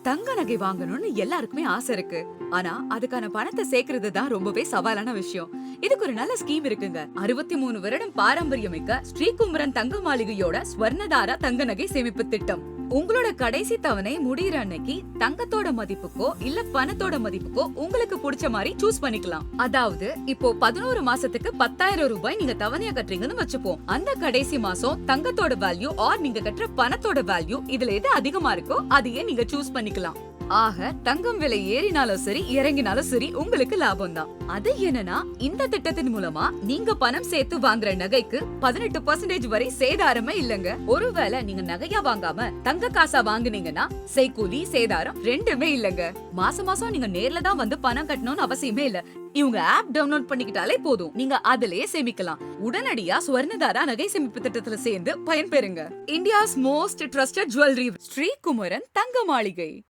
தங்க நகை வாங்கணும்னு எல்லாருக்குமே ஆசை இருக்கு. ஆனா அதுக்கான பணத்தை சேர்க்கறது தான் ரொம்பவே சவாலான விஷயம். இதுக்கு ஒரு நல்ல ஸ்கீம் இருக்குங்க. 63 வருடம் பாரம்பரியமிக்க ஸ்ரீகுமரன் தங்க மாளிகையோட ஸ்வர்ணதாரா தங்க நகை சேமிப்பு திட்டம். உங்களோட கடைசி தவணை முடியற அன்னைக்கு தங்கத்தோட மதிப்புக்கோ இல்ல பணத்தோட மதிப்புக்கோ உங்களுக்கு பிடிச்ச மாதிரி சூஸ் பண்ணிக்கலாம். அதாவது இப்போ 11 மாசத்துக்கு 10,000 ரூபாய் நீங்க தவணையா கட்டுறீங்கன்னு வச்சுப்போம். அந்த கடைசி மாசம் தங்கத்தோட வேல்யூ ஆர் நீங்க கட்டுற பணத்தோட வேல்யூ இதுல எது அதிகமா இருக்கோ அதையே நீங்க சூஸ் பண்ணிக்கலாம். ஆக தங்கம் விலை ஏறினாலும் சரி இறங்கினாலும் சரி உங்களுக்கு லாபம் தான். அது என்னன்னா இந்த திட்டத்தின் மூலமா நீங்க பணம் சேர்த்து வாங்குற நகைக்கு 18% வரை சேதாரமே இல்லங்க. ஒருவேளை நீங்க நகையா வாங்காம தங்க காசா வாங்குனீங்கன்னா செய்கூலி சேதாரம் ரெண்டுமே இல்லங்க. மாசம் மாசம் நீங்க நேர்ல தான் வந்து பணம் கட்டணும்னு அவசியமே இல்ல. இவங்க ஆப் டவுன்லோட் பண்ணிக்கிட்டாலே போதும், நீங்க அதிலேயே சேமிக்கலாம். உடனடியா ஸ்வர்ணதாரா நகை சேமிப்பு திட்டத்துல சேர்ந்து பயன்பெறுங்க. India's most trusted jewellery Sri Kumaran Thanga மாளிகை.